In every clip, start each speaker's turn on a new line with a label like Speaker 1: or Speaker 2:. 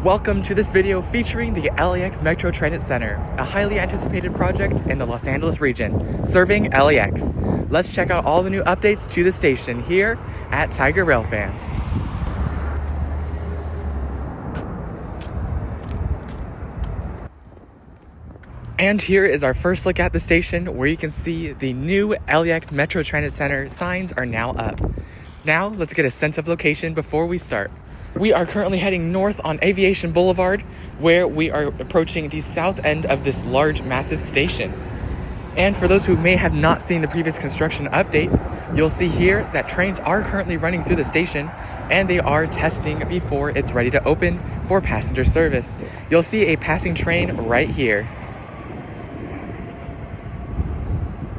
Speaker 1: Welcome to this video featuring the LAX Metro Transit Center, a highly anticipated project in the Los Angeles region, serving LAX. Let's check out all the new updates to the station here at Tiger Railfan. And here is our first look at the station, where you can see the new LAX Metro Transit Center signs are now up. Now, let's get a sense of location before we start. We are currently heading north on Aviation Boulevard, where we are approaching the south end of this large, massive station. And for those who may have not seen the previous construction updates, you'll see here that trains are currently running through the station, and they are testing before it's ready to open for passenger service. You'll see a passing train right here.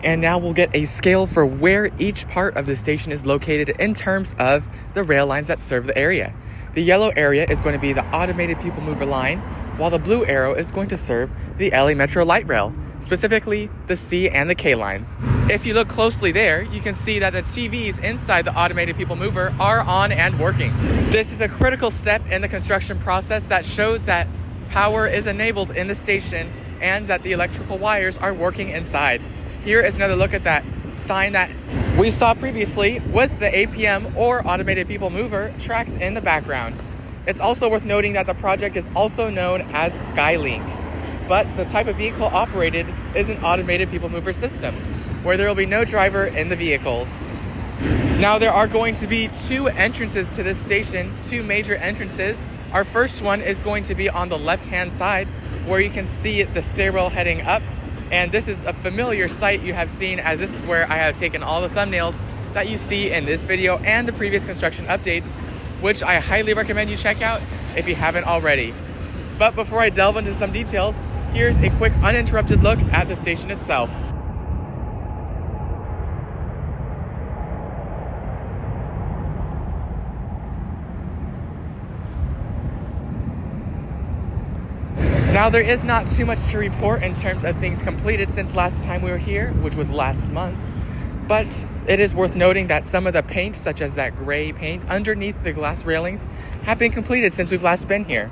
Speaker 1: And now we'll get a scale for where each part of the station is located in terms of the rail lines that serve the area. The yellow area is going to be the automated people mover line, while the blue arrow is going to serve the LA Metro Light Rail, specifically the C and the K lines. If you look closely there, you can see that the TVs inside the automated people mover are on and working. This is a critical step in the construction process that shows that power is enabled in the station and that the electrical wires are working inside. Here is another look at that sign that we saw previously with the APM or automated people mover tracks in the background. It's also worth noting that the project is also known as Skylink, but the type of vehicle operated is an automated people mover system where there will be no driver in the vehicles. Now there are going to be two entrances to this station, two major entrances. Our first one is going to be on the left-hand side where you can see the stairwell heading up. And this is a familiar sight you have seen, as this is where I have taken all the thumbnails that you see in this video and the previous construction updates, which I highly recommend you check out if you haven't already. But before I delve into some details, here's a quick uninterrupted look at the station itself. Now, there is not too much to report in terms of things completed since last time we were here, which was last month. But it is worth noting that some of the paint, such as that gray paint underneath the glass railings, have been completed since we've last been here.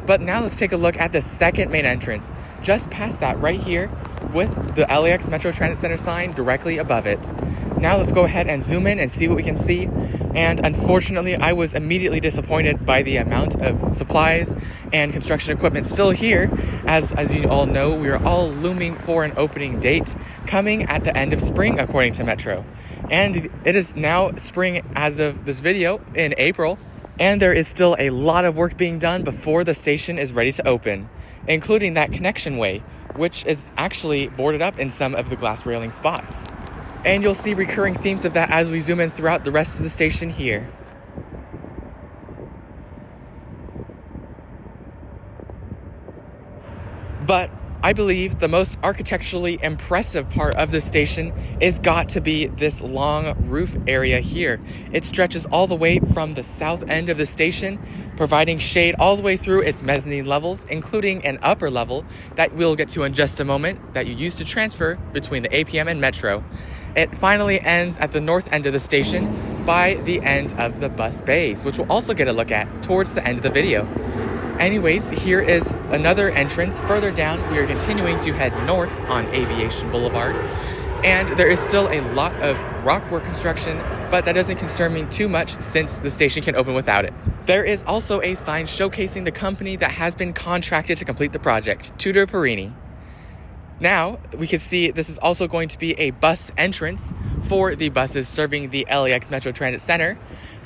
Speaker 1: But now let's take a look at the second main entrance, just past that right here, with the LAX Metro Transit Center sign directly above it. Now let's go ahead and zoom in and see what we can see. And unfortunately, I was immediately disappointed by the amount of supplies and construction equipment still here. As you all know, we are all looming for an opening date coming at the end of spring, according to Metro. And it is now spring as of this video in April. And there is still a lot of work being done before the station is ready to open, including that connection way, which is actually boarded up in some of the glass railing spots. And you'll see recurring themes of that as we zoom in throughout the rest of the station here. But I believe the most architecturally impressive part of the station is got to be this long roof area here. It stretches all the way from the south end of the station, providing shade all the way through its mezzanine levels, including an upper level that we'll get to in just a moment that you use to transfer between the APM and Metro. It finally ends at the north end of the station by the end of the bus bays, which we'll also get a look at towards the end of the video. Anyways, here is another entrance. Further down, we are continuing to head north on Aviation Boulevard. And there is still a lot of rock work construction, but that doesn't concern me too much since the station can open without it. There is also a sign showcasing the company that has been contracted to complete the project, Tudor Perini. Now, we can see this is also going to be a bus entrance for the buses serving the LAX Metro Transit Center,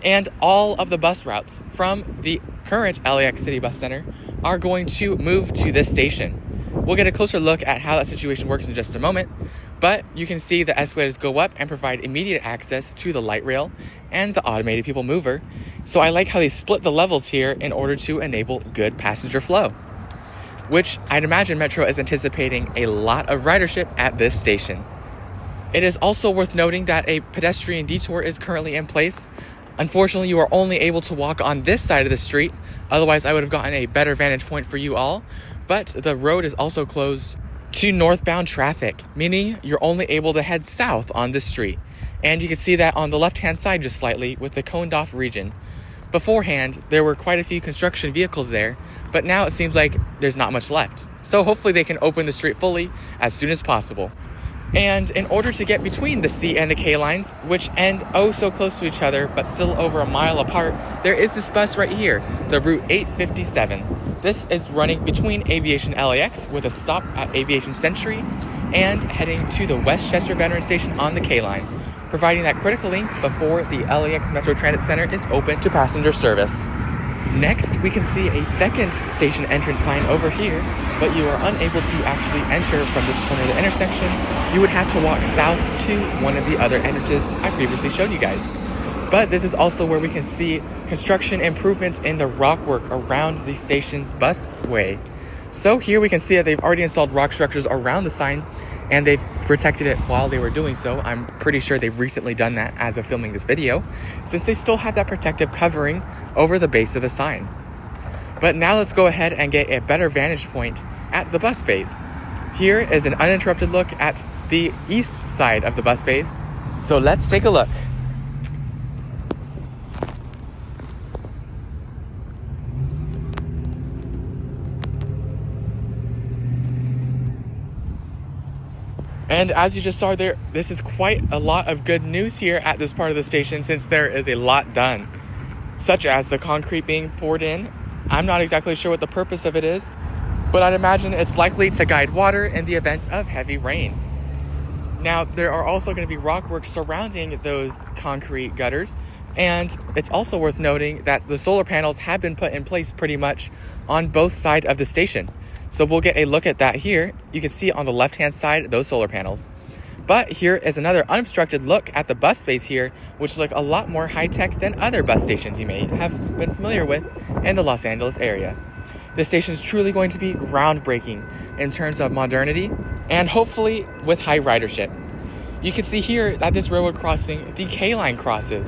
Speaker 1: and all of the bus routes from the current LAX City Bus Center are going to move to this station. We'll get a closer look at how that situation works in just a moment, but you can see the escalators go up and provide immediate access to the light rail and the automated people mover. So I like how they split the levels here in order to enable good passenger flow, which I'd imagine Metro is anticipating a lot of ridership at this station. It is also worth noting that a pedestrian detour is currently in place. Unfortunately, you are only able to walk on this side of the street. Otherwise, I would have gotten a better vantage point for you all. But the road is also closed to northbound traffic, meaning you're only able to head south on this street. And you can see that on the left-hand side just slightly with the coned off region. Beforehand, there were quite a few construction vehicles there, but now it seems like there's not much left. So hopefully they can open the street fully as soon as possible. And in order to get between the C and the K lines, which end oh so close to each other but still over a mile apart, there is this bus right here, the Route 857. This is running between Aviation LAX with a stop at Aviation Century and heading to the Westchester Veteran Station on the K line, providing that critical link before the LAX Metro Transit Center is open to passenger service. Next, we can see a second station entrance sign over here, but you are unable to actually enter from this corner of the intersection. You would have to walk south to one of the other entrances I previously showed you guys. But this is also where we can see construction improvements in the rock work around the station's busway. So here we can see that they've already installed rock structures around the sign, and they've protected it while they were doing so. I'm pretty sure they've recently done that as of filming this video, since they still have that protective covering over the base of the sign. But now let's go ahead and get a better vantage point at the bus bays. Here is an uninterrupted look at the east side of the bus bays. So let's take a look. And as you just saw there, this is quite a lot of good news here at this part of the station, since there is a lot done, such as the concrete being poured in. I'm not exactly sure what the purpose of it is, but I'd imagine it's likely to guide water in the event of heavy rain. Now, there are also going to be rock work surrounding those concrete gutters, and it's also worth noting that the solar panels have been put in place pretty much on both sides of the station. So we'll get a look at that here. You can see on the left-hand side those solar panels. But here is another unobstructed look at the bus space here, which looks a lot more high-tech than other bus stations you may have been familiar with in the Los Angeles area. This station is truly going to be groundbreaking in terms of modernity and hopefully with high ridership. You can see here that this railroad crossing, the K line crosses.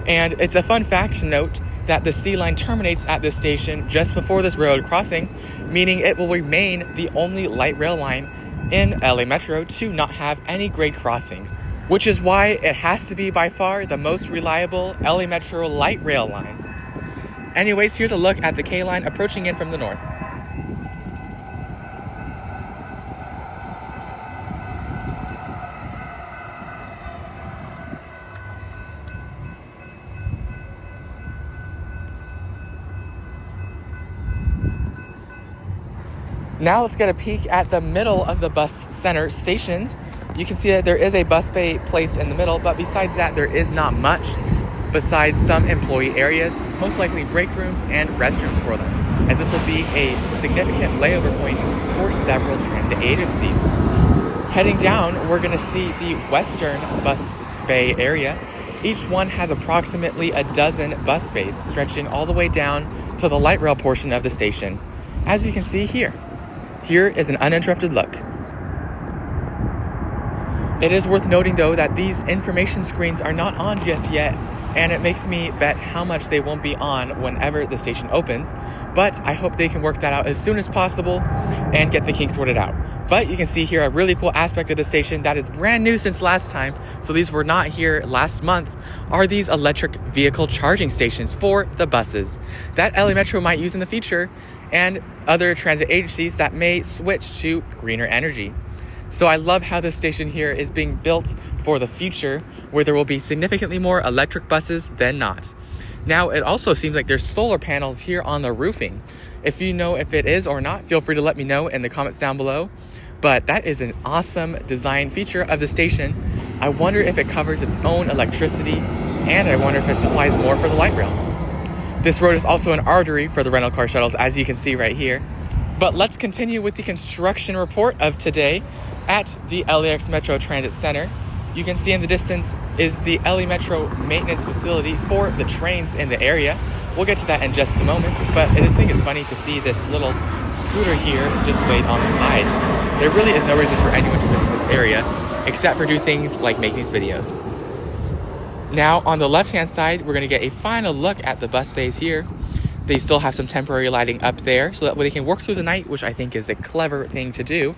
Speaker 1: And it's a fun fact to note that the C line terminates at this station just before this railroad crossing, meaning it will remain the only light rail line in LA Metro to not have any grade crossings, which is why it has to be by far the most reliable LA Metro light rail line. Anyways, here's a look at the K line approaching in from the north. Now let's get a peek at the middle of the bus center stationed. You can see that there is a bus bay placed in the middle, but besides that, there is not much besides some employee areas, most likely break rooms and restrooms for them, as this will be a significant layover point for several transit agencies. Heading down, we're going to see the western bus bay area. Each one has approximately a dozen bus bays stretching all the way down to the light rail portion of the station, as you can see here. Here is an uninterrupted look. It is worth noting though that these information screens are not on just yet, and it makes me bet how much they won't be on whenever the station opens, but I hope they can work that out as soon as possible and get the kinks sorted out. But you can see here a really cool aspect of the station that is brand new since last time, so these were not here last month, are these electric vehicle charging stations for the buses that LA Metro might use in the future, and other transit agencies that may switch to greener energy. So I love how this station here is being built for the future, where there will be significantly more electric buses than not. Now, it also seems like there's solar panels here on the roofing. If you know if it is or not, feel free to let me know in the comments down below. But that is an awesome design feature of the station. I wonder if it covers its own electricity, and I wonder if it supplies more for the light rail. This road is also an artery for the rental car shuttles, as you can see right here. But let's continue with the construction report of today at the LAX Metro Transit Center. You can see in the distance is the LA Metro maintenance facility for the trains in the area. We'll get to that in just a moment, but I just think it's funny to see this little scooter here just laid on the side. There really is no reason for anyone to visit this area except for do things like make these videos. Now on the left-hand side, we're going to get a final look at the bus bays here. They still have some temporary lighting up there so that way they can work through the night, which I think is a clever thing to do.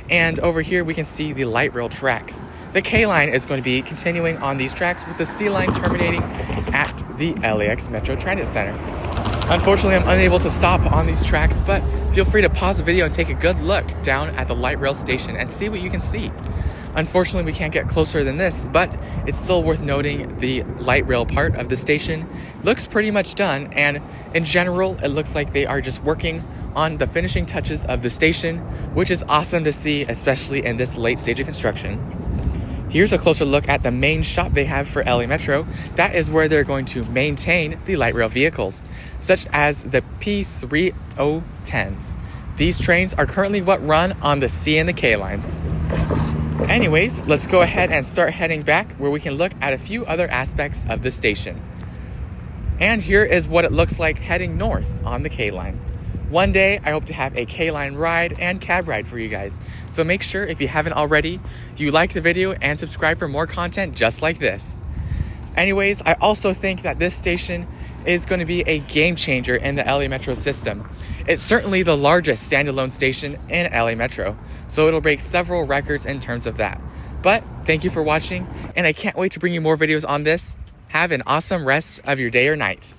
Speaker 1: And over here we can see the light rail tracks. The K line is going to be continuing on these tracks with the C line terminating at the LAX Metro Transit Center. Unfortunately, I'm unable to stop on these tracks, but feel free to pause the video and take a good look down at the light rail station and see what you can see. Unfortunately, we can't get closer than this, but it's still worth noting the light rail part of the station looks pretty much done, and in general, it looks like they are just working on the finishing touches of the station, which is awesome to see, especially in this late stage of construction. Here's a closer look at the main shop they have for LA Metro. That is where they're going to maintain the light rail vehicles, such as the P3010s. These trains are currently what run on the C and the K lines. Anyways, let's go ahead and start heading back where we can look at a few other aspects of the station. And here is what it looks like heading north on the K line. One day, I hope to have a K-Line ride and cab ride for you guys. So make sure, if you haven't already, you like the video and subscribe for more content just like this. Anyways, I also think that this station is going to be a game changer in the LA Metro system. It's certainly the largest standalone station in LA Metro, so it'll break several records in terms of that. But thank you for watching, and I can't wait to bring you more videos on this. Have an awesome rest of your day or night.